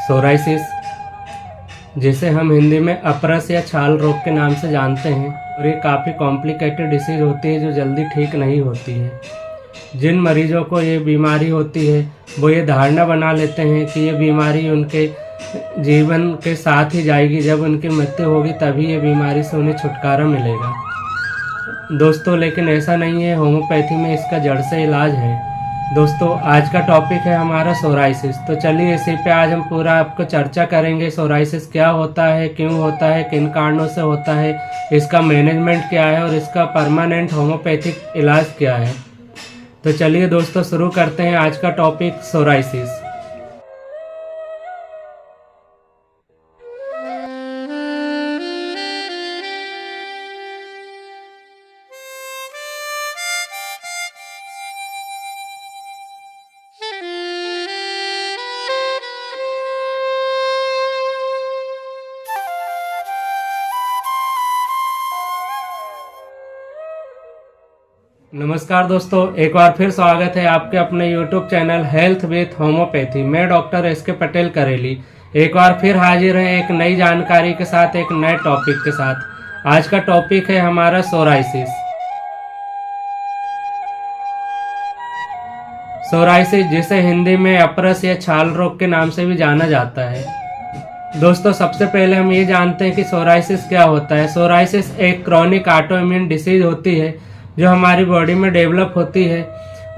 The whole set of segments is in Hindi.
सोराइसिस, जिसे हम हिंदी में अपरस या छाल रोग के नाम से जानते हैं, और ये काफ़ी कॉम्प्लिकेटेड डिसीज़ होती है जो जल्दी ठीक नहीं होती है। जिन मरीजों को ये बीमारी होती है वो ये धारणा बना लेते हैं कि ये बीमारी उनके जीवन के साथ ही जाएगी, जब उनकी मृत्यु होगी तभी ये बीमारी से उन्हें छुटकारा मिलेगा। दोस्तों, लेकिन ऐसा नहीं है। होम्योपैथी में इसका जड़ से इलाज है। दोस्तों, आज का टॉपिक है हमारा सोराइसिस। तो चलिए इसी पे आज हम पूरा आपको चर्चा करेंगे। सोराइसिस क्या होता है, क्यों होता है, किन कारणों से होता है, इसका मैनेजमेंट क्या है और इसका परमानेंट होम्योपैथिक इलाज क्या है। तो चलिए दोस्तों शुरू करते हैं आज का टॉपिक सोराइसिस। नमस्कार दोस्तों, एक बार फिर स्वागत है आपके अपने YouTube channel health with homeopathy. मैं डॉक्टर एस.के. पटेल करेली एक बार फिर हाजिर है एक नई जानकारी के साथ, एक नए टॉपिक के साथ। आज का टॉपिक है हमारा सोराइसिस। सोराइसिस, जिसे हिंदी में अपरस या छाल रोग के नाम से भी जाना जाता है। दोस्तों, सबसे पहले हम ये जानते हैं कि सोराइसिस क्या होता है। सोराइसिस एक क्रॉनिक ऑटोइम्यून डिसीज होती है जो हमारी बॉडी में डेवलप होती है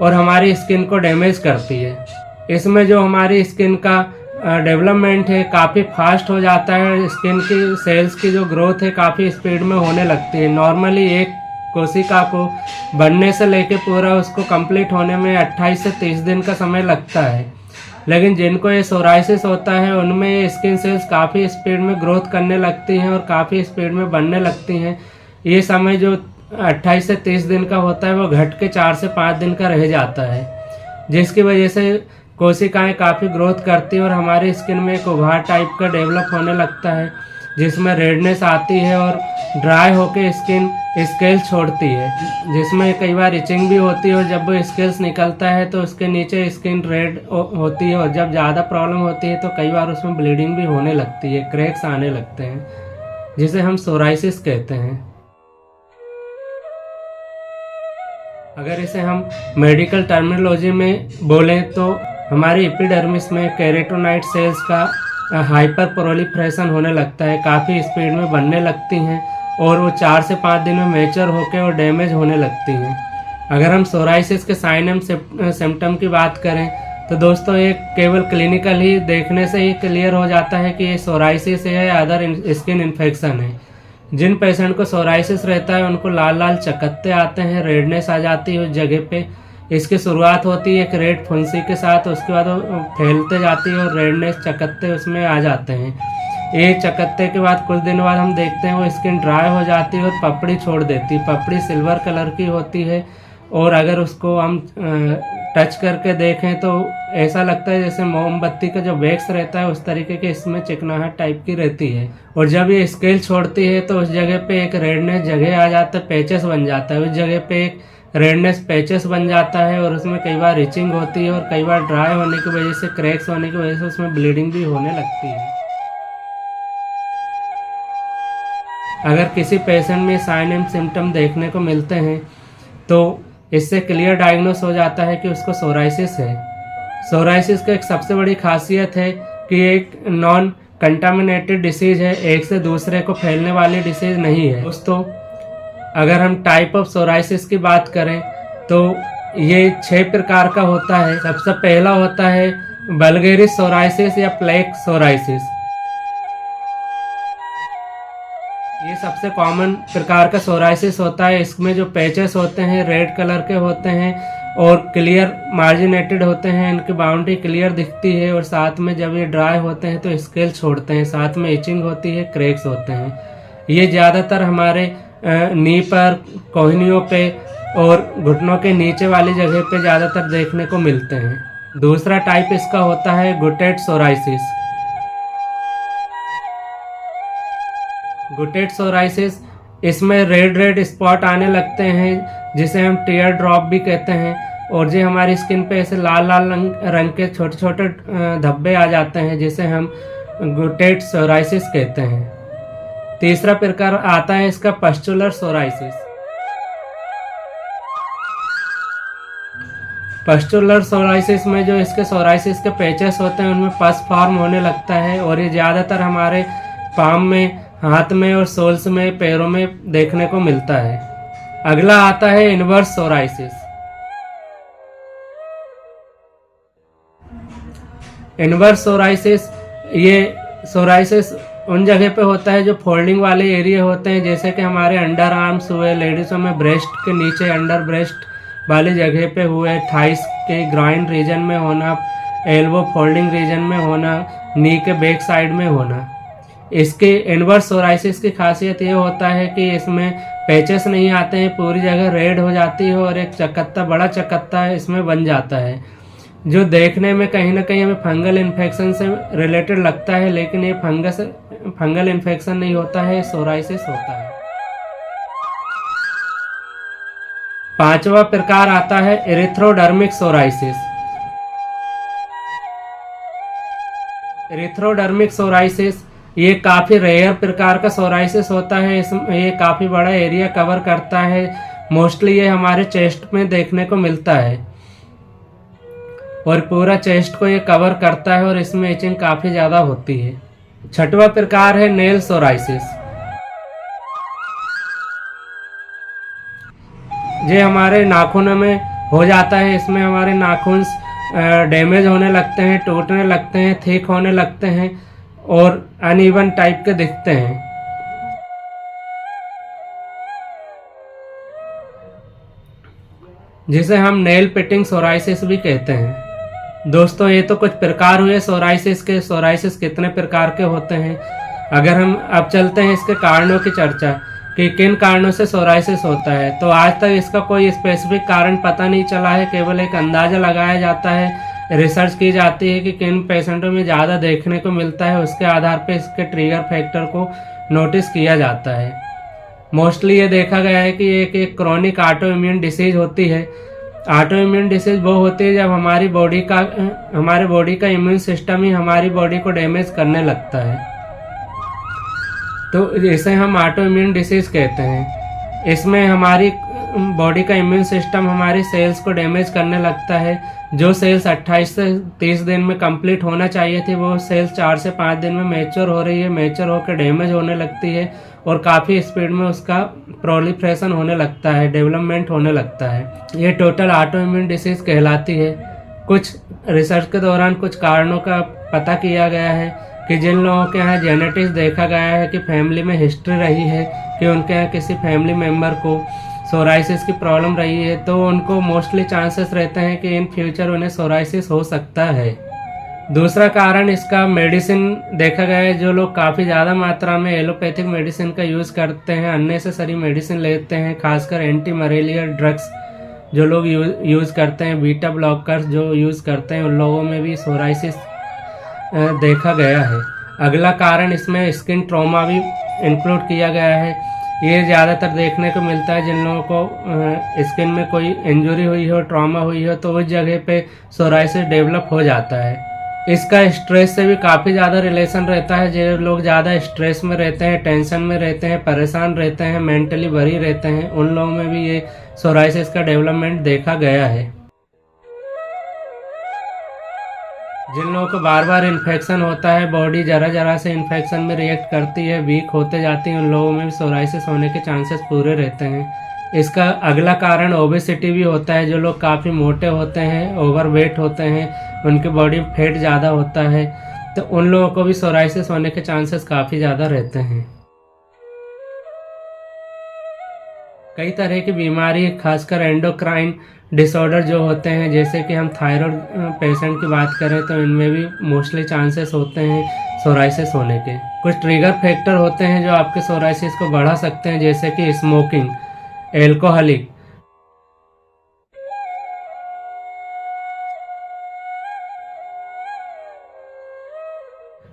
और हमारी स्किन को डैमेज करती है। इसमें जो हमारी स्किन का डेवलपमेंट है काफ़ी फास्ट हो जाता है। स्किन की सेल्स की जो ग्रोथ है काफ़ी स्पीड में होने लगती है। नॉर्मली एक कोशिका को बनने से लेके पूरा उसको कंप्लीट होने में 28 से 30 दिन का समय लगता है। लेकिन जिनको ये सोराइसिस होता है उनमें स्किन सेल्स काफ़ी स्पीड में ग्रोथ करने लगती हैं और काफ़ी स्पीड में बढ़ने लगती हैं। ये समय जो 28 से 30 दिन का होता है वो घट के 4 से 5 दिन का रह जाता है, जिसकी वजह से कोशिकाएं काफ़ी ग्रोथ करती है और हमारी स्किन में एक उभार टाइप का डेवलप होने लगता है, जिसमें रेडनेस आती है और ड्राई होके स्किन स्केल्स छोड़ती है, जिसमें कई बार इचिंग भी होती है। और जब वो स्केल्स निकलता है तो उसके नीचे स्किन रेड होती है और जब ज़्यादा प्रॉब्लम होती है तो कई बार उसमें ब्लीडिंग भी होने लगती है, क्रैक्स आने लगते हैं, जिसे हम सोराइसिस कहते हैं। अगर इसे हम मेडिकल टर्मिनोलॉजी में बोलें तो हमारी एपिडर्मिस में केराटिनॉइड सेल्स का हाइपर प्रोलिफरेशन होने लगता है, काफ़ी स्पीड में बढ़ने लगती हैं और वो 4 से 5 दिन में मैच्योर होकर और डैमेज होने लगती हैं। अगर हम सोराइसिस के साइन एंड सिम्टम की बात करें तो दोस्तों ये केवल क्लिनिकल ही देखने से ही क्लियर हो जाता है कि ये सोराइसिस है या अदर स्किन इन्फेक्शन है। जिन पेशेंट को सोराइसिस रहता है उनको लाल लाल चकत्ते आते हैं, रेडनेस आ जाती है उस जगह पे। इसकी शुरुआत होती है एक रेड फुंसी के साथ, उसके बाद वो फैलते जाती है और रेडनेस चकत्ते उसमें आ जाते हैं। ये चकत्ते के बाद कुछ दिन बाद हम देखते हैं वो स्किन ड्राई हो जाती है और पपड़ी छोड़ देती है। पपड़ी सिल्वर कलर की होती है और अगर उसको हम टच करके देखें तो ऐसा लगता है जैसे मोमबत्ती का जो वैक्स रहता है उस तरीके के इसमें चिकनाहट टाइप की रहती है। और जब ये स्केल छोड़ती है तो उस जगह पे एक रेडनेस जगह आ जाता है, पैचेस बन जाता है। उस जगह पे एक रेडनेस पैचेस बन जाता है और उसमें कई बार इचिंग होती है और कई बार ड्राई होने की वजह से, क्रैक्स होने की वजह से उसमें ब्लीडिंग भी होने लगती है। अगर किसी पेशेंट में साइन एंड सिम्टम देखने को मिलते हैं तो इससे क्लियर डायग्नोस हो जाता है कि उसको सोराइसिस है। सोराइसिस की एक सबसे बड़ी खासियत है कि एक नॉन कंटामिनेटेड डिसीज है, एक से दूसरे को फैलने वाली डिसीज नहीं है। दोस्तों, अगर हम टाइप ऑफ सोराइसिस की बात करें तो ये 6 प्रकार का होता है। सबसे पहला होता है बल्गेरिस सोराइसिस या प्लेक सोराइसिस। ये सबसे कॉमन प्रकार का सोराइसिस होता है। इसमें जो पैचेस होते हैं रेड कलर के होते हैं और क्लियर मार्जिनेटेड होते हैं, इनकी बाउंड्री क्लियर दिखती है और साथ में जब ये ड्राई होते हैं तो स्केल छोड़ते हैं, साथ में इचिंग होती है, क्रैक्स होते हैं। ये ज़्यादातर हमारे नी पर, कोहनियों पे और घुटनों के नीचे वाली जगह पे ज़्यादातर देखने को मिलते हैं। दूसरा टाइप इसका होता है गुटेड सोराइसिस। गुटेड सोराइसिस, इसमें रेड रेड स्पॉट आने लगते हैं जिसे हम टीयर ड्रॉप भी कहते हैं। और जो हमारी स्किन पे ऐसे लाल लाल रंग के छोटे छोटे धब्बे आ जाते हैं, जिसे हम गुटेट सोराइसिस कहते हैं। तीसरा प्रकार आता है इसका पस्चुलर सोराइसिस। पस्चुलर सोराइसिस में जो इसके सोराइसिस के पैचेस होते हैं उनमें पस फॉर्म होने लगता है, और ये ज़्यादातर हमारे पाम में, हाथ में और सोल्स में, पैरों में देखने को मिलता है। अगला आता है इनवर्स सोराइसिस। इनवर्स सोराइसिस, ये सोराइसिस उन जगह पे होता है जो फोल्डिंग वाले एरिया होते हैं, जैसे कि हमारे अंडर आर्म्स हुए, लेडीज़ों में ब्रेस्ट के नीचे अंडर ब्रेस्ट वाली जगह पे हुए, थाइस के ग्राइंड रीजन में होना, एल्बो फोल्डिंग रीजन में होना, नी के बैक साइड में होना। इसके इनवर्स सोराइसिस की खासियत ये होता है कि इसमें पैचेस नहीं आते हैं, पूरी जगह रेड हो जाती है और एक चकत्ता, बड़ा चकत्ता इसमें बन जाता है, जो देखने में कहीं ना कहीं हमें फंगल इन्फेक्शन से रिलेटेड लगता है, लेकिन ये फंगल इन्फेक्शन नहीं होता है, सोराइसिस होता है। पांचवा प्रकार आता है एरिथ्रोडर्मिक सोराइसिस। एरिथ्रोडर्मिक सोराइसिस ये काफ़ी रेयर प्रकार का सोराइसिस होता है। ये काफ़ी बड़ा एरिया कवर करता है। मोस्टली ये हमारे चेस्ट में देखने को मिलता है और पूरा चेस्ट को ये कवर करता है, और इसमें इचिंग काफ़ी ज़्यादा होती है। छठवां प्रकार है नेल सोराइसिस। ये हमारे नाखूनों में हो जाता है। इसमें हमारे नाखून डैमेज होने लगते हैं, टूटने लगते हैं, थिक होने लगते हैं और अनइवन टाइप के दिखते हैं। जिसे हम नेल पिटिंग सोराइसिस भी कहते हैं। दोस्तों, ये तो कुछ प्रकार हुए सोराइसिस के। सोराइसिस कितने प्रकार के होते हैं, अगर हम अब चलते हैं इसके कारणों की चर्चा कि किन कारणों से सोराइसिस होता है, तो आज तक इसका कोई स्पेसिफिक कारण पता नहीं चला है। केवल एक अंदाजा लगाया जाता है, रिसर्च की जाती है कि किन पेशेंटों में ज़्यादा देखने को मिलता है, उसके आधार पर इसके ट्रिगर फैक्टर को नोटिस किया जाता है। मोस्टली ये देखा गया है कि एक क्रॉनिक ऑटो इम्यून डिसीज होती है। ऑटो इम्यून डिसीज वो होती है जब हमारे बॉडी का इम्यून सिस्टम ही हमारी बॉडी को डैमेज करने लगता है, तो इसे हम ऑटो इम्यून डिसीज कहते हैं। इसमें हमारी बॉडी का इम्यून सिस्टम हमारी सेल्स को डैमेज करने लगता है। जो सेल्स 28 से 30 दिन में कंप्लीट होना चाहिए थी, वो सेल्स 4 से 5 दिन में मैच्योर हो रही है, मैच्योर होकर डैमेज होने लगती है और काफ़ी स्पीड में उसका प्रोलिफरेशन होने लगता है, डेवलपमेंट होने लगता है। ये टोटल ऑटो इम्यून डिसीज कहलाती है। कुछ रिसर्च के दौरान कुछ कारणों का पता किया गया है कि जिन लोगों के यहाँ जेनेटिक्स देखा गया है कि फैमिली में हिस्ट्री रही है कि उनके यहाँ किसी फैमिली मेम्बर को सोराइसिस की प्रॉब्लम रही है, तो उनको मोस्टली चांसेस रहते हैं कि इन फ्यूचर उन्हें सोराइसिस हो सकता है। दूसरा कारण इसका मेडिसिन देखा गया है। जो लोग काफ़ी ज़्यादा मात्रा में एलोपैथिक मेडिसिन का यूज़ करते हैं, अननेसेसरी मेडिसिन लेते हैं, खासकर एंटी मलेरिया ड्रग्स जो लोग यूज़ करते हैं, बीटा ब्लॉकर्स जो यूज़ करते हैं, उन लोगों में भी सोराइसिस देखा गया है। अगला कारण इसमें स्किन ट्रॉमा भी इंक्लूड किया गया है। ये ज़्यादातर देखने को मिलता है जिन लोगों को स्किन में कोई इंजरी हुई हो, ट्रॉमा हुई हो, तो उस जगह पे सोराइसिस डेवलप हो जाता है। इसका स्ट्रेस से भी काफ़ी ज़्यादा रिलेशन रहता है। जो लोग ज़्यादा स्ट्रेस में रहते हैं, टेंशन में रहते हैं, परेशान रहते हैं, मेंटली वरी रहते हैं, उन लोगों में भी ये सोराइसिस का डेवलपमेंट देखा गया है। जिन लोगों को बार बार इन्फेक्शन होता है, बॉडी जरा जरा से इन्फेक्शन में रिएक्ट करती है, वीक होते जाती है, उन लोगों में भी सोराइसिस होने के चांसेस पूरे रहते हैं। इसका अगला कारण ओबेसिटी भी होता है। जो लोग काफ़ी मोटे होते हैं, ओवरवेट होते हैं, उनकी बॉडी फैट ज़्यादा होता है, तो उन लोगों को भी सोराइसिस होने के चांसेस काफ़ी ज़्यादा रहते हैं। कई तरह की बीमारी, खासकर एंडोक्राइन डिसऑर्डर जो होते हैं, जैसे कि हम थायराइड पेशेंट की बात करें तो इनमें भी मोस्टली चांसेस होते हैं सोराइसिस होने के। कुछ ट्रिगर फैक्टर होते हैं जो आपके सोराइसिस को बढ़ा सकते हैं, जैसे कि स्मोकिंग, एल्कोहलिक,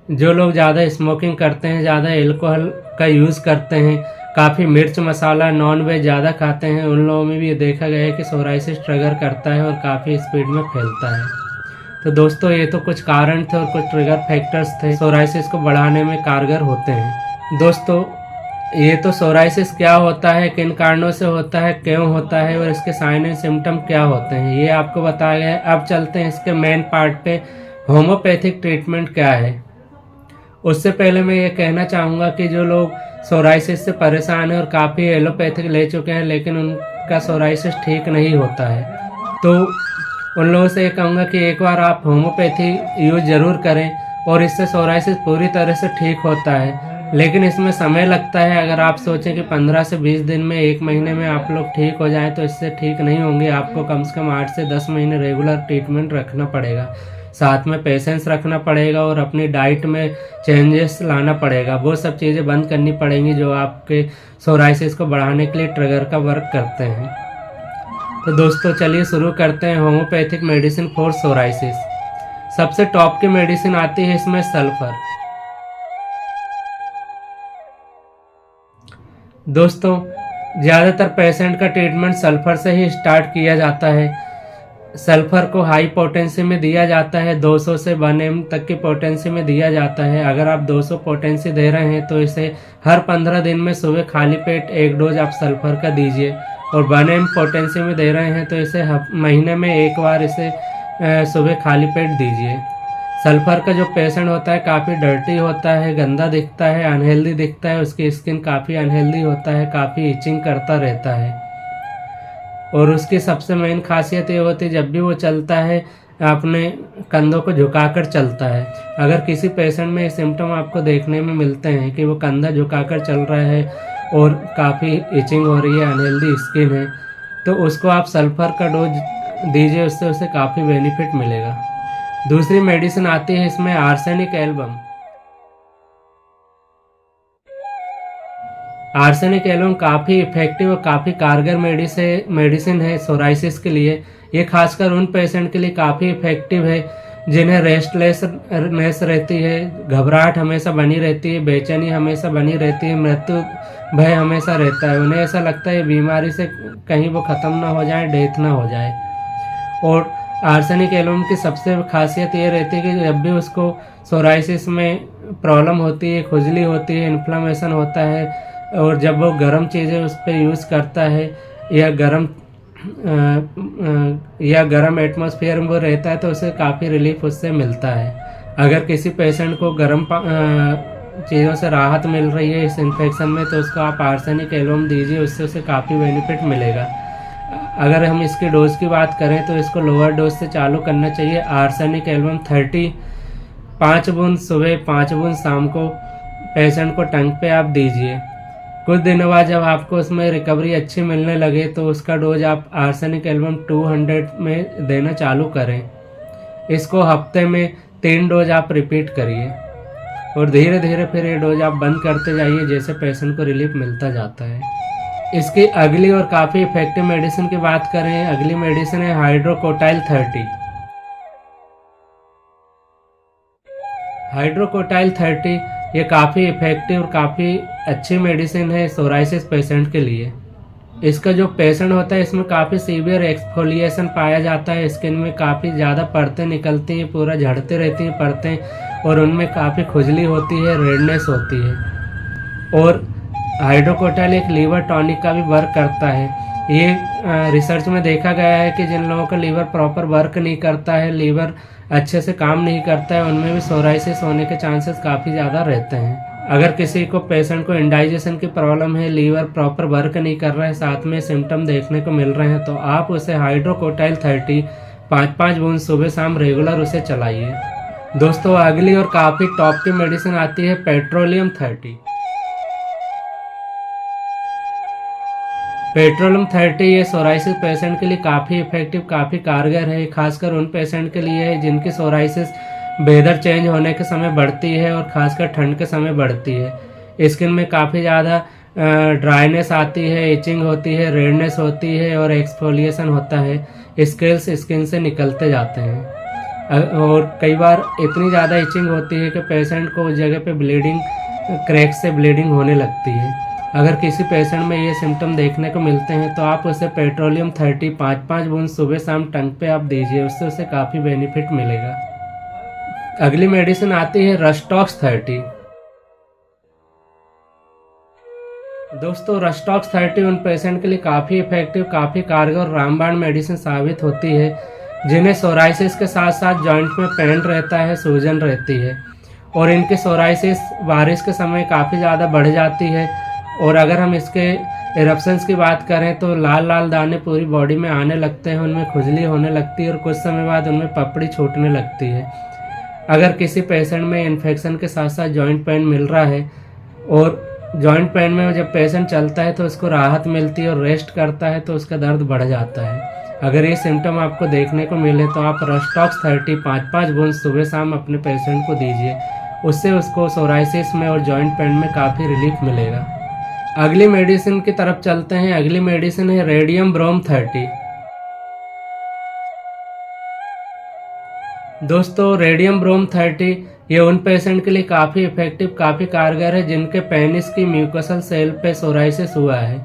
जो लोग ज़्यादा स्मोकिंग करते हैं, ज़्यादा एल्कोहल का यूज़ करते हैं, काफ़ी मिर्च मसाला नॉन वेज ज़्यादा खाते हैं, उन लोगों में भी ये देखा गया है कि सोराइसिस ट्रिगर करता है और काफ़ी स्पीड में फैलता है। तो दोस्तों ये तो कुछ कारण थे और कुछ ट्रिगर फैक्टर्स थे सोराइसिस को बढ़ाने में कारगर होते हैं। दोस्तों ये तो सोराइसिस क्या होता है, किन कारणों से होता है, क्यों होता है और इसके साइन एंड सिम्टम क्या होते हैं, ये आपको बताया गया है। अब चलते हैं इसके मेन पार्ट पे, होम्योपैथिक ट्रीटमेंट क्या है। उससे पहले मैं ये कहना चाहूँगा कि जो लोग सोराइसिस से परेशान हैं और काफ़ी एलोपैथिक ले चुके हैं लेकिन उनका सोराइसिस ठीक नहीं होता है, तो उन लोगों से ये कहूँगा कि एक बार आप होम्योपैथी यूज ज़रूर करें और इससे सोराइसिस पूरी तरह से ठीक होता है। लेकिन इसमें समय लगता है। अगर आप सोचें कि 15 से 20 दिन में, 1 महीने में आप लोग ठीक हो जाएं तो इससे ठीक नहीं होंगे। आपको कम से कम 8 से 10 महीने रेगुलर ट्रीटमेंट रखना पड़ेगा, साथ में पेशेंस रखना पड़ेगा और अपनी डाइट में चेंजेस लाना पड़ेगा। वो सब चीज़ें बंद करनी पड़ेंगी जो आपके सोराइसिस को बढ़ाने के लिए ट्रिगर का वर्क करते हैं। तो दोस्तों चलिए शुरू करते हैं होम्योपैथिक मेडिसिन फॉर सोराइसिस। सबसे टॉप की मेडिसिन आती है इसमें सल्फर। दोस्तों ज़्यादातर पेशेंट का ट्रीटमेंट सल्फर से ही स्टार्ट किया जाता है। सल्फर को हाई पोटेंसी में दिया जाता है, 200 से 1 mg तक की पोटेंसी में दिया जाता है। अगर आप 200 पोटेंसी दे रहे हैं तो इसे हर 15 दिन में सुबह खाली पेट 1 डोज आप सल्फर का दीजिए, और 1 mg पोटेंसी में दे रहे हैं तो इसे महीने में 1 बार इसे सुबह खाली पेट दीजिए। सल्फर का जो पेशेंट होता है काफ़ी डर्टी होता है, गंदा दिखता है, अनहेल्दी दिखता है, उसकी स्किन काफ़ी अनहेल्दी होता है, काफ़ी इचिंग करता रहता है। और उसकी सबसे मेन खासियत ये होती है जब भी वो चलता है अपने कंधों को झुकाकर चलता है। अगर किसी पेशेंट में सिम्टम आपको देखने में मिलते हैं कि वो कंधा झुकाकर चल रहा है और काफ़ी इचिंग हो रही है, अनहेल्दी स्किन है, तो उसको आप सल्फर का डोज दीजिए, उससे उसे काफ़ी बेनिफिट मिलेगा। दूसरी मेडिसिन आती है इसमें आर्सेनिक एल्बम। आर्सेनिक एल्बम काफ़ी इफेक्टिव और काफ़ी कारगर मेडिसिन है सोराइसिस के लिए। ये खासकर उन पेशेंट के लिए काफ़ी इफेक्टिव है जिन्हें रेस्टलेसनेस रहती है, घबराहट हमेशा बनी रहती है, बेचैनी हमेशा बनी रहती है, मृत्यु भय हमेशा रहता है। उन्हें ऐसा लगता है बीमारी से कहीं वो ख़त्म ना हो जाए, डेथ ना हो जाए। और आर्सेनिक एल्बम की सबसे खासियत ये रहती है कि जब भी उसको सोराइसिस में प्रॉब्लम होती है, खुजली होती है, इन्फ्लामेशन होता है, और जब वो गर्म चीज़ें उस पर यूज़ करता है या गर्म एटमॉस्फेयर में वो रहता है तो उसे काफ़ी रिलीफ उससे मिलता है। अगर किसी पेशेंट को गर्म चीज़ों से राहत मिल रही है इस इन्फेक्शन में तो उसको आप आर्सेनिक एल्बम दीजिए, उससे उसे काफ़ी बेनिफिट मिलेगा। अगर हम इसकी डोज की बात करें तो इसको लोअर डोज से चालू करना चाहिए। आर्सेनिक एल्बम 30, 5 बूंद सुबह, 5 बूंद शाम को पेशेंट को टंग पे आप दीजिए। कुछ दिनों बाद जब आपको उसमें रिकवरी अच्छी मिलने लगे तो उसका डोज आप आर्सेनिक एल्बम 200 में देना चालू करें। इसको हफ्ते में 3 डोज आप रिपीट करिए और धीरे धीरे फिर ये डोज आप बंद करते जाइए जैसे पेशेंट को रिलीफ मिलता जाता है। इसकी अगली और काफ़ी इफेक्टिव मेडिसिन की बात करें, अगली मेडिसिन है हाइड्रोकोटाइल 30। हाइड्रोकोटाइल 30 ये काफ़ी इफेक्टिव और काफ़ी अच्छी मेडिसिन है सोराइसिस पेशेंट के लिए। इसका जो पेशेंट होता है इसमें काफ़ी सीवियर एक्सफोलिएशन पाया जाता है, स्किन में काफ़ी ज़्यादा परतें निकलती हैं, पूरा झड़ते रहती हैं परतें, और उनमें काफ़ी खुजली होती है, रेडनेस होती है। और हाइड्रोकोटाइल एक लीवर टॉनिक का भी वर्क करता है। ये रिसर्च में देखा गया है कि जिन लोगों का लीवर प्रॉपर वर्क नहीं करता है, लीवर अच्छे से काम नहीं करता है, उनमें भी सोराइसिस होने के चांसेस काफ़ी ज़्यादा रहते हैं। अगर किसी को पेशेंट को इंडाइजेशन की प्रॉब्लम है, लीवर प्रॉपर वर्क नहीं कर रहा है, साथ में सिम्टम देखने को मिल रहे हैं, तो आप उसे हाइड्रोकोटाइल 30 5-5 बूंद सुबह शाम रेगुलर उसे चलाइए। दोस्तों अगली और काफ़ी टॉप की मेडिसिन आती है पेट्रोलियम 30। पेट्रोलियम 30 ये सोराइसिस पेशेंट के लिए काफ़ी इफेक्टिव, काफ़ी कारगर है। खासकर उन पेशेंट के लिए है जिनकी सोराइसिस वेदर चेंज होने के समय बढ़ती है और खासकर ठंड के समय बढ़ती है। स्किन में काफ़ी ज़्यादा ड्राइनेस आती है, इचिंग होती है, रेडनेस होती है और एक्सफोलिएशन होता है, स्केल्स स्किन से निकलते जाते हैं। और कई बार इतनी ज़्यादा इचिंग होती है कि पेशेंट को उस जगह पे ब्लीडिंग, क्रैक से ब्लीडिंग होने लगती है। अगर किसी पेशेंट में ये सिम्टम देखने को मिलते हैं तो आप उसे पेट्रोलियम 30 5-5 बूंद सुबह शाम टंग पे आप दीजिए, उससे उसे काफ़ी बेनिफिट मिलेगा। अगली मेडिसिन आती है रस्टॉक्स 30। दोस्तों रस्टॉक्स 30 उन पेशेंट के लिए काफ़ी इफेक्टिव, काफ़ी कारगर और रामबाण मेडिसिन साबित होती है जिन्हें सोराइसिस के साथ साथ जॉइंट में पेन रहता है, सूजन रहती है और इनकी सोराइसिस बारिश के समय काफ़ी ज़्यादा बढ़ जाती है। और अगर हम इसके इरप्शंस की बात करें तो लाल लाल दाने पूरी बॉडी में आने लगते हैं, उनमें खुजली होने लगती है और कुछ समय बाद उनमें पपड़ी छूटने लगती है। अगर किसी पेशेंट में इन्फेक्शन के साथ साथ जॉइंट पेन मिल रहा है और जॉइंट पेन में जब पेशेंट चलता है तो उसको राहत मिलती है और रेस्ट करता है तो उसका दर्द बढ़ जाता है। अगर ये सिम्टम आपको देखने को मिले तो आप रस्टॉक्स 30 5-5 बूंद सुबह शाम अपने पेशेंट को दीजिए, उससे उसको सोराइसिस में और जॉइंट पेन में काफ़ी रिलीफ मिलेगा। अगली मेडिसिन की तरफ चलते हैं। अगली मेडिसिन है रेडियम ब्रोम 30। दोस्तों रेडियम ब्रोम 30 ये उन पेशेंट के लिए काफ़ी इफेक्टिव, काफ़ी कारगर है जिनके पेनिस की म्यूकोसल सेल पे सोराइसिस हुआ है।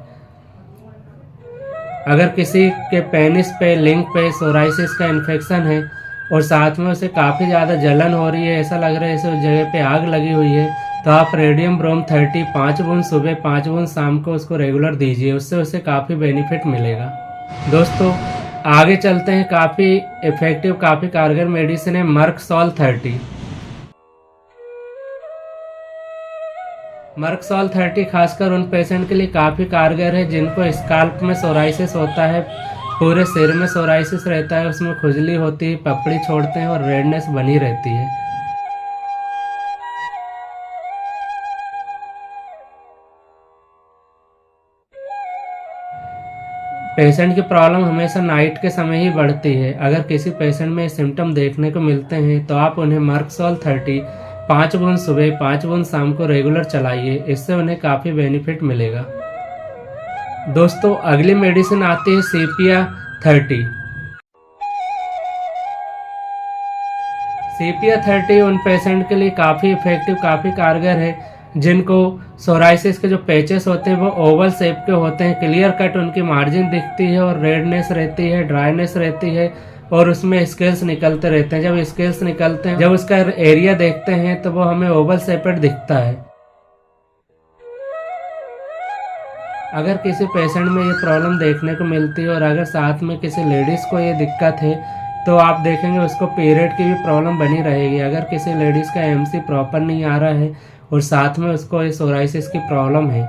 अगर किसी के पेनिस पे, लिंग पे सोराइसिस का इन्फेक्शन है और साथ में उसे काफ़ी ज़्यादा जलन हो रही है, ऐसा लग रहा है जैसे उस जगह पे आग लगी हुई है, तो आप रेडियम ब्रोम 30 5 बूंद सुबह 5 बूंद शाम को उसको रेगुलर दीजिए, उससे उसे काफ़ी बेनिफिट मिलेगा। दोस्तों आगे चलते हैं। काफ़ी इफेक्टिव, काफ़ी कारगर मेडिसिन है मर्कसॉल 30। मर्कसॉल 30 खासकर उन पेशेंट के लिए काफ़ी कारगर है जिनको स्काल्प में सोराइसिस होता है, पूरे सिर में सोराइसिस रहता है, उसमें खुजली होती है, पपड़ी छोड़ते हैं और रेडनेस बनी रहती है। पेशेंट की प्रॉब्लम हमेशा नाइट के समय ही बढ़ती है। अगर किसी पेशेंट में सिम्टम देखने को मिलते हैं तो आप उन्हें मर्कसॉल 30 5 बूंद सुबह 5 बूंद शाम को रेगुलर चलाइए, इससे उन्हें काफ़ी बेनिफिट मिलेगा। दोस्तों अगली मेडिसिन आती है सीपिया 30। सीपिया 30 उन पेशेंट के लिए काफ़ी इफेक्टिव, काफ़ी कारगर है जिनको सोराइसिस के जो पैचेस होते हैं वो ओवल शेप के होते हैं, क्लियर कट उनकी मार्जिन दिखती है और रेडनेस रहती है, ड्राइनेस रहती है और उसमें स्केल्स निकलते रहते हैं। जब स्केल्स निकलते हैं, जब उसका एरिया देखते हैं तो वो हमें ओवल शेपेड दिखता है। अगर किसी पेशेंट में ये प्रॉब्लम देखने को मिलती है और अगर साथ में किसी लेडीज़ को ये दिक्कत है तो आप देखेंगे उसको पीरियड की भी प्रॉब्लम बनी रहेगी। अगर किसी लेडीज़ का एमसी प्रॉपर नहीं आ रहा है और साथ में उसको सोराइसिस की प्रॉब्लम है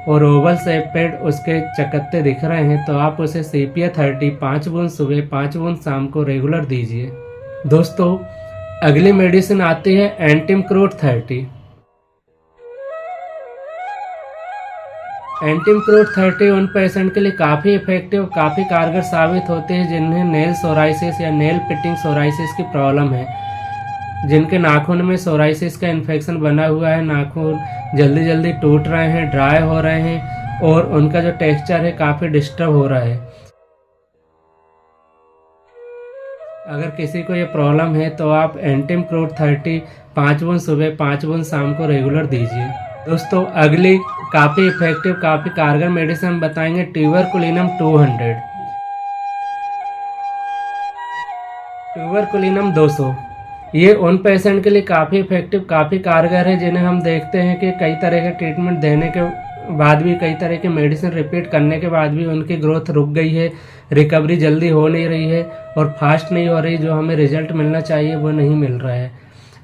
और ओवल शेपेड उसके चकत्ते दिख रहे हैं तो आप उसे सीपिया 30 5 बूंद सुबह 5 बूंद शाम को रेगुलर दीजिए। दोस्तों अगली मेडिसिन आती है एंटिमक्रूट 30। एंटिमक्रूट 30 उन पेशेंट के लिए काफ़ी इफेक्टिव, काफ़ी कारगर साबित होते हैं जिन्हें नेल सोराइसिस या नेल पिटिंग सोराइसिस की प्रॉब्लम है, जिनके नाखून में सोराइसिस का इन्फेक्शन बना हुआ है, नाखून जल्दी जल्दी टूट रहे हैं, ड्राई हो रहे हैं और उनका जो टेक्सचर है काफ़ी डिस्टर्ब हो रहा है। अगर किसी को ये प्रॉब्लम है तो आप एंटिमक्रूट 30 5 बूंद सुबह 5 बूंद शाम को रेगुलर दीजिए। दोस्तों अगली काफ़ी इफेक्टिव, काफ़ी कारगर मेडिसिन हम बताएंगे ट्यूबरकुलिनम 200। ट्यूबरकुलिनम 200 ये उन पेशेंट के लिए काफ़ी इफेक्टिव, काफ़ी कारगर है जिन्हें हम देखते हैं कि कई तरह के ट्रीटमेंट देने के बाद भी, कई तरह की मेडिसिन रिपीट करने के बाद भी उनकी ग्रोथ रुक गई है, रिकवरी जल्दी हो नहीं रही है और फास्ट नहीं हो रही, जो हमें रिजल्ट मिलना चाहिए वो नहीं मिल रहा है।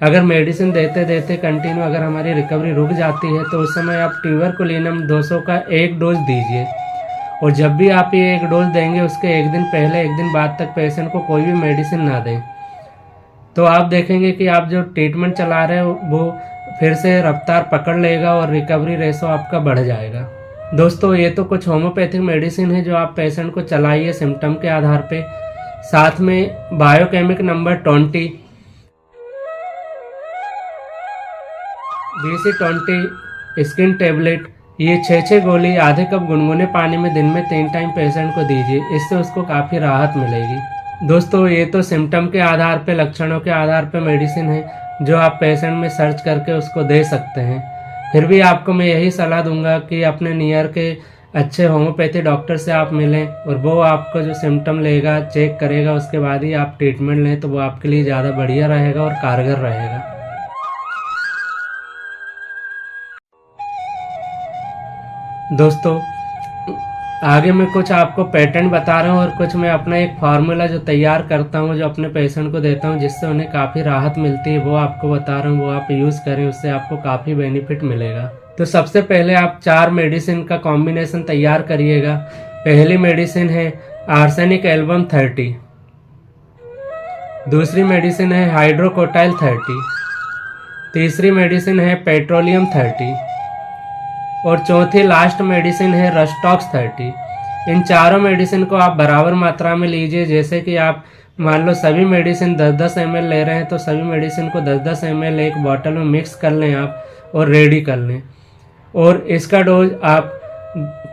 अगर मेडिसिन देते देते कंटिन्यू अगर हमारी रिकवरी रुक जाती है तो उस समय आप ट्यूबरकुलिनम 200 का 1 डोज दीजिए और जब भी आप ये 1 डोज देंगे उसके 1 दिन पहले 1 दिन बाद तक पेशेंट को कोई भी मेडिसिन ना दें, तो आप देखेंगे कि आप जो ट्रीटमेंट चला रहे हो वो फिर से रफ्तार पकड़ लेगा और रिकवरी रेशो आपका बढ़ जाएगा। दोस्तों ये तो कुछ होम्योपैथिक मेडिसिन है जो आप पेशेंट को चलाइए सिम्टम के आधार पे। साथ में biochemic number 20 BC20 skin tablet, ये 6 गोली आधे कप गुनगुने पानी में दिन में 3 टाइम पेशेंट को दीजिए, इससे उसको काफ़ी राहत मिलेगी। दोस्तों ये तो सिम्टम के आधार पे, लक्षणों के आधार पे मेडिसिन है जो आप पेशेंट में सर्च करके उसको दे सकते हैं। फिर भी आपको मैं यही सलाह दूंगा कि अपने नियर के अच्छे होम्योपैथी डॉक्टर से आप मिलें और वो आपको जो सिम्टम लेगा, चेक करेगा, उसके बाद ही आप ट्रीटमेंट लें, तो वो आपके लिए ज़्यादा बढ़िया रहेगा और कारगर रहेगा। दोस्तों, आगे मैं कुछ आपको पैटर्न बता रहा हूँ और कुछ मैं अपना एक फार्मूला जो तैयार करता हूँ, जो अपने पेशेंट को देता हूँ, जिससे उन्हें काफ़ी राहत मिलती है, वो आपको बता रहा हूँ। वो आप यूज़ करें, उससे आपको काफ़ी बेनिफिट मिलेगा। तो सबसे पहले आप 4 मेडिसिन का कॉम्बिनेशन तैयार करिएगा। पहली मेडिसिन है आर्सेनिक एल्बम 30, दूसरी मेडिसिन है हाइड्रोकोटाइल 30, तीसरी मेडिसिन है पेट्रोलियम 30 और चौथी लास्ट मेडिसिन है रस्टॉक्स 30। इन चारों मेडिसिन को आप बराबर मात्रा में लीजिए। जैसे कि आप मान लो सभी मेडिसिन 10-10 ml ले रहे हैं, तो सभी मेडिसिन को 10-10 ml एक बॉटल में मिक्स कर लें आप और रेडी कर लें। और इसका डोज आप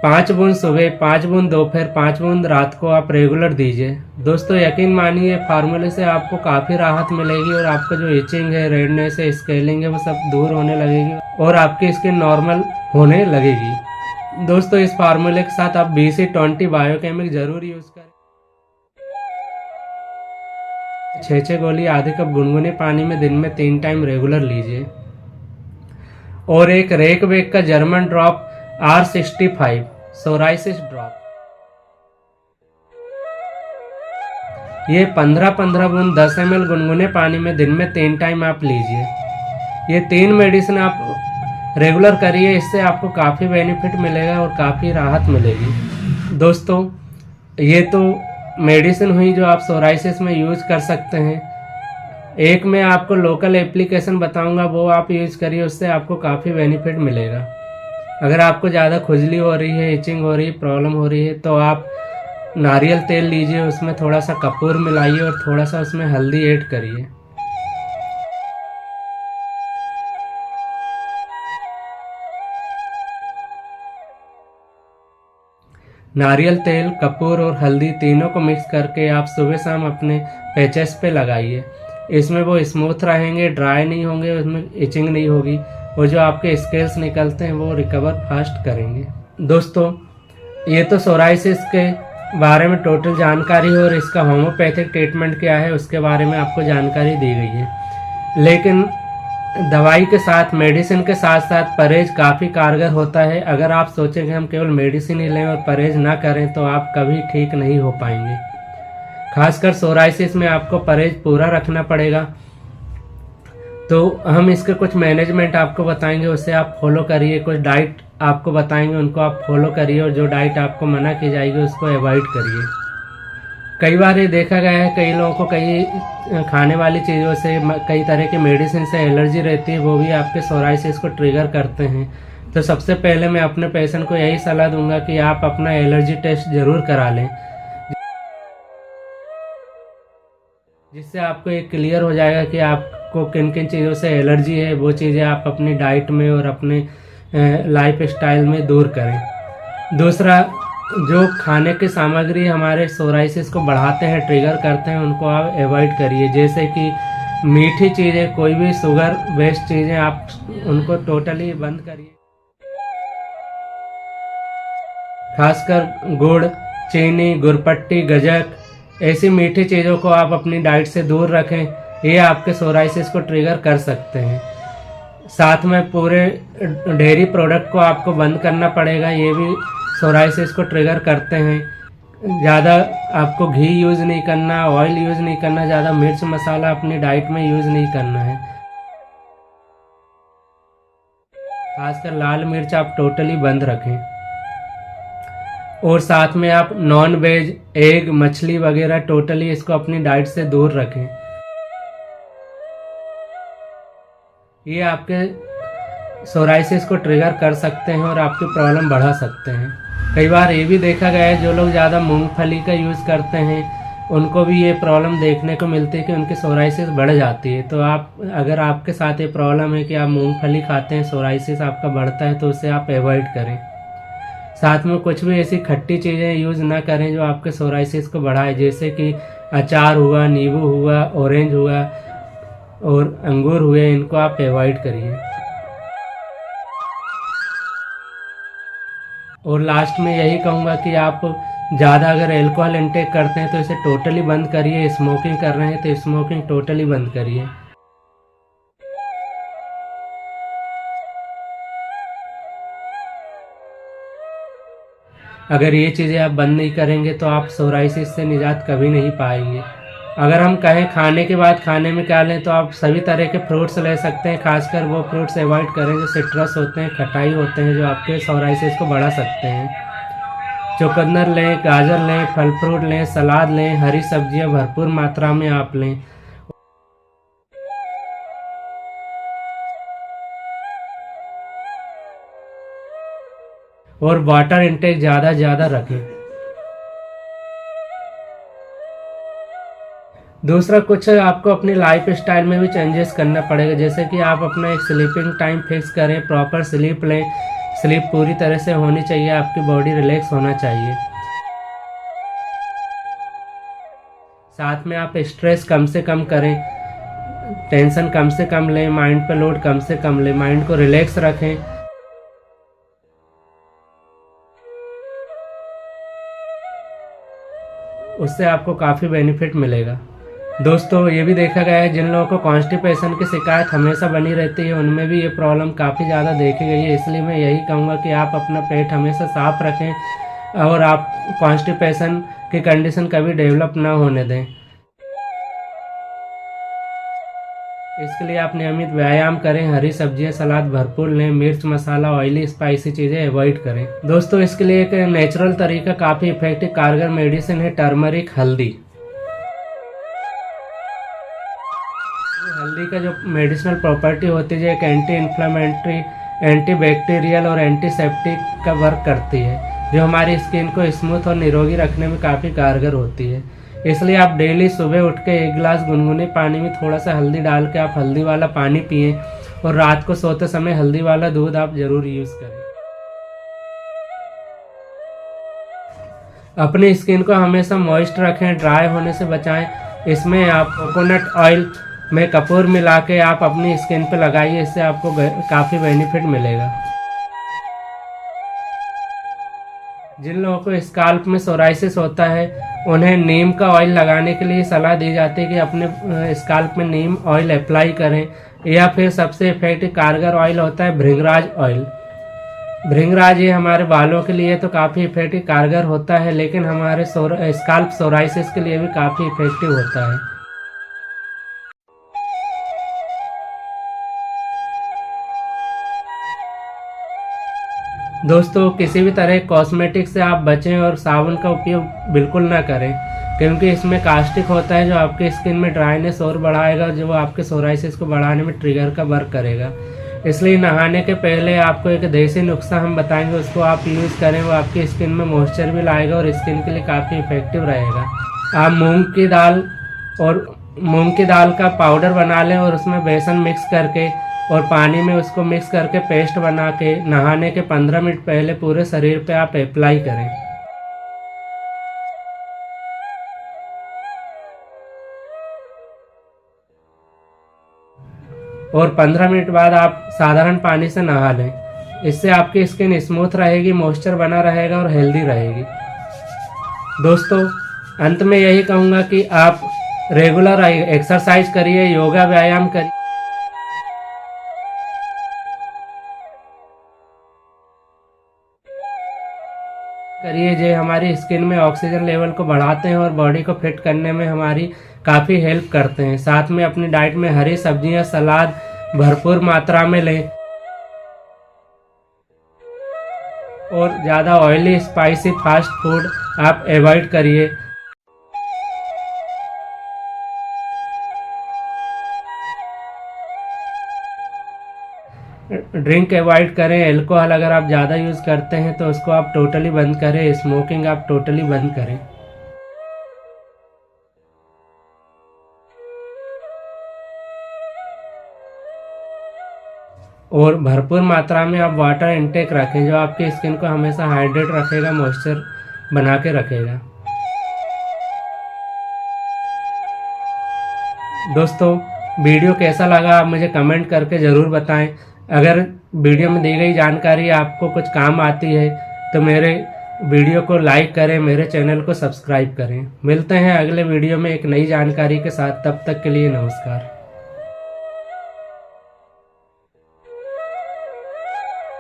5 बूंद सुबह, 5 बूंद दोपहर, 5 बूंद रात को आप रेगुलर दीजिए। दोस्तों, यकीन मानिए फार्मूले से आपको काफ़ी राहत मिलेगी और आपका जो इचिंग है, रेडनेस है, स्केलिंग है, वो सब दूर होने लगेगी और आपकी स्किन नॉर्मल होने लगेगी। दोस्तों, इस फार्मूले के साथ आप BC20 बायोकेमिक जरूर यूज़ करें। 6-6 गोली आधे कप गुनगुने पानी में दिन में 3 टाइम रेगुलर लीजिए। और एक रेकवेक का German drop R65 psoriasis drop, ये 15-15 बूंद 10 ml गुनगुने पानी में दिन में 3 टाइम आप लीजिए। ये 3 मेडिसिन आप रेगुलर करिए, इससे आपको काफ़ी बेनिफिट मिलेगा और काफ़ी राहत मिलेगी। दोस्तों, ये तो मेडिसिन हुई जो आप सोराइसिस में यूज़ कर सकते हैं। एक मैं आपको लोकल एप्लीकेशन बताऊंगा, वो आप यूज़ करिए, उससे आपको काफ़ी बेनिफिट मिलेगा। अगर आपको ज़्यादा खुजली हो रही है, इचिंग हो रही है, प्रॉब्लम हो रही है, तो आप नारियल तेल लीजिए, उसमें थोड़ा सा कपूर मिलाइए और थोड़ा सा उसमें हल्दी ऐड करिए। नारियल तेल, कपूर और हल्दी तीनों को मिक्स करके आप सुबह शाम अपने पैचेस पे लगाइए। इसमें वो स्मूथ रहेंगे, ड्राई नहीं होंगे, उसमें इचिंग नहीं होगी और जो आपके स्केल्स निकलते हैं वो रिकवर फास्ट करेंगे। दोस्तों, ये तो सोराइसिस के बारे में टोटल जानकारी है और इसका होम्योपैथिक ट्रीटमेंट क्या है उसके बारे में आपको जानकारी दी गई है। लेकिन दवाई के साथ, मेडिसिन के साथ साथ परहेज काफ़ी कारगर होता है। अगर आप सोचें कि हम केवल मेडिसिन ही लें और परहेज ना करें, तो आप कभी ठीक नहीं हो पाएंगे। खासकर सोराइसिस में आपको परहेज पूरा रखना पड़ेगा। तो हम इसके कुछ मैनेजमेंट आपको बताएंगे, उससे आप फॉलो करिए। कुछ डाइट आपको बताएंगे, उनको आप फॉलो करिए और जो डाइट आपको मना की जाएगी उसको अवॉइड करिए। कई बार ये देखा गया है, कई लोगों को कई खाने वाली चीज़ों से, कई तरह के मेडिसिन से एलर्जी रहती है, वो भी आपके सोराइसिस को ट्रिगर करते हैं। तो सबसे पहले मैं अपने पेशेंट को यही सलाह दूंगा कि आप अपना एलर्जी टेस्ट ज़रूर करा लें, जिससे आपको एक क्लियर हो जाएगा कि आपको किन किन चीज़ों से एलर्जी है। वो चीज़ें आप अपनी डाइट में और अपने लाइफ स्टाइल में दूर करें। दूसरा, जो खाने की सामग्री हमारे सोराइसिस को बढ़ाते हैं, ट्रिगर करते हैं, उनको आप अवॉइड करिए। जैसे कि मीठी चीज़ें, कोई भी शुगर बेस्ड चीज़ें, आप उनको टोटली बंद करिए। खासकर गुड़, चीनी, गुड़पट्टी, गज्जक, ऐसी मीठी चीज़ों को आप अपनी डाइट से दूर रखें। ये आपके सोराइसिस को ट्रिगर कर सकते हैं। साथ में पूरे डेयरी प्रोडक्ट को आपको बंद करना पड़ेगा, ये भी सोराइसिस को ट्रिगर करते हैं। ज़्यादा आपको घी यूज़ नहीं करना, ऑयल यूज़ नहीं करना, ज़्यादा मिर्च मसाला अपनी डाइट में यूज़ नहीं करना है। खासकर लाल मिर्च आप टोटली बंद रखें। और साथ में आप नॉन वेज, एग, मछली वगैरह टोटली इसको अपनी डाइट से दूर रखें। ये आपके सोराइसिस को ट्रिगर कर सकते हैं और आपकी प्रॉब्लम बढ़ा सकते हैं। कई बार ये भी देखा गया है, जो लोग ज़्यादा मूंगफली का यूज़ करते हैं उनको भी ये प्रॉब्लम देखने को मिलती है कि उनकी सोराइसिस बढ़ जाती है। तो आप, अगर आपके साथ ये प्रॉब्लम है कि आप मूंगफली खाते हैं, सोराइसिस आपका बढ़ता है, तो उसे आप अवॉइड करें। साथ में कुछ भी ऐसी खट्टी चीज़ें यूज़ ना करें जो आपके सोराइसिस को बढ़ाए, जैसे कि अचार हुआ, नींबू हुआ, ऑरेंज हुआ और अंगूर हुए, इनको आप अवॉइड करिए। और लास्ट में यही कहूँगा कि आप ज़्यादा अगर अल्कोहल इंटेक करते हैं तो इसे टोटली बंद करिए। स्मोकिंग कर रहे हैं तो स्मोकिंग टोटली बंद करिए। अगर ये चीज़ें आप बंद नहीं करेंगे तो आप सोराइसिस से निजात कभी नहीं पाएंगे। अगर हम कहें खाने के बाद खाने में क्या लें, तो आप सभी तरह के फ्रूट्स ले सकते हैं। खासकर वो फ्रूट्स अवॉइड करें जो सिट्रस होते हैं, खटाई होते हैं, जो आपके सोराइसिस को बढ़ा सकते हैं। चुकंदर लें, गाजर लें, फल फ्रूट लें, सलाद लें, हरी सब्जियां भरपूर मात्रा में आप लें। और वाटर इंटेक ज़्यादा रखें। दूसरा, कुछ आपको अपनी लाइफ स्टाइल में भी चेंजेस करना पड़ेगा, जैसे कि आप अपना एक स्लीपिंग टाइम फिक्स करें, प्रॉपर स्लीप लें। स्लीप पूरी तरह से होनी चाहिए, आपकी बॉडी रिलैक्स होना चाहिए। साथ में आप स्ट्रेस कम से कम करें, टेंशन कम से कम लें, माइंड पे लोड कम से कम लें, माइंड को रिलैक्स रखें। उससे आपको काफ़ी बेनिफिट मिलेगा। दोस्तों, ये भी देखा गया है जिन लोगों को कॉन्स्टिपेशन की शिकायत हमेशा बनी रहती है, उनमें भी ये प्रॉब्लम काफ़ी ज़्यादा देखी गई है। इसलिए मैं यही कहूँगा कि आप अपना पेट हमेशा साफ रखें और आप कॉन्स्टिपेशन की कंडीशन कभी डेवलप ना होने दें। इसके लिए आप नियमित व्यायाम करें, हरी सब्जियां सलाद भरपूर लें, मिर्च मसाला ऑयली स्पाइसी चीज़ें अवॉइड करें। दोस्तों, इसके लिए एक नेचुरल तरीका काफ़ी इफेक्टिव कारगर मेडिसिन है, टर्मरिक हल्दी। हल्दी का जो मेडिसिनल प्रॉपर्टी होती है, एक एंटी इन्फ्लेमेटरी, एंटी बैक्टीरियल और एंटीसेप्टिक का वर्क करती है, जो हमारी स्किन को स्मूथ और निरोगी रखने में काफ़ी कारगर होती है। इसलिए आप डेली सुबह उठ के 1 गिलास गुनगुने पानी में थोड़ा सा हल्दी डाल के आप हल्दी वाला पानी पिएं और रात को सोते समय हल्दी वाला दूध आप ज़रूर यूज़ करें। अपनी स्किन को हमेशा मॉइस्ट रखें, ड्राई होने से बचाएं। इसमें आप कोकोनट ऑयल में कपूर मिला के आप अपनी स्किन पे लगाइए, इससे आपको काफ़ी बेनिफिट मिलेगा। जिन लोगों को स्काल्प में सोराइसिस होता है, उन्हें नीम का ऑयल लगाने के लिए सलाह दी जाती है कि अपने स्काल्प में नीम ऑयल अप्लाई करें, या फिर सबसे इफेक्टिव कारगर ऑयल होता है भृंगराज ऑयल। भृंगराज ये हमारे बालों के लिए तो काफ़ी इफेक्टिव कारगर होता है, लेकिन हमारे स्काल्प सोराइसिस के लिए भी काफ़ी इफेक्टिव होता है। दोस्तों, किसी भी तरह कॉस्मेटिक से आप बचें और साबुन का उपयोग बिल्कुल ना करें, क्योंकि इसमें कास्टिक होता है जो आपके स्किन में ड्राइनेस और बढ़ाएगा, जो आपके सोराइसिस को बढ़ाने में ट्रिगर का वर्क करेगा। इसलिए नहाने के पहले आपको एक देसी नुस्खा हम बताएंगे, उसको आप यूज़ करें, वो आपकी स्किन में मॉइस्चर भी लाएगा और स्किन के लिए काफ़ी इफेक्टिव रहेगा। आप मूंग की दाल का पाउडर बना लें और उसमें बेसन मिक्स करके और पानी में उसको मिक्स करके पेस्ट बना के नहाने के 15 मिनट पहले पूरे शरीर पे आप अप्लाई करें। और 15 मिनट बाद आप साधारण पानी से नहा लें। इससे आपकी स्किन स्मूथ रहेगी, मॉइस्चर बना रहेगा और हेल्दी रहेगी। दोस्तों, अंत में यही कहूँगा कि आप रेगुलर एक्सरसाइज करिए, योगा व्यायाम करिए। जो हमारी स्किन में ऑक्सीजन लेवल को बढ़ाते हैं और बॉडी को फिट करने में हमारी काफ़ी हेल्प करते हैं। साथ में अपनी डाइट में हरी सब्जियां सलाद भरपूर मात्रा में लें और ज़्यादा ऑयली स्पाइसी फास्ट फूड आप अवॉइड करिए। ड्रिंक अवॉइड करें, अल्कोहल अगर आप ज़्यादा यूज़ करते हैं तो उसको आप टोटली बंद करें, स्मोकिंग आप टोटली बंद करें। और भरपूर मात्रा में आप वाटर इंटेक रखें, जो आपकी स्किन को हमेशा हाइड्रेट रखेगा, मॉइस्चर बना के रखेगा। दोस्तों, वीडियो कैसा लगा आप मुझे कमेंट करके ज़रूर बताएं। अगर वीडियो में दी गई जानकारी आपको कुछ काम आती है तो मेरे वीडियो को लाइक करें, मेरे चैनल को सब्सक्राइब करें। मिलते हैं अगले वीडियो में एक नई जानकारी के साथ, तब तक के लिए नमस्कार।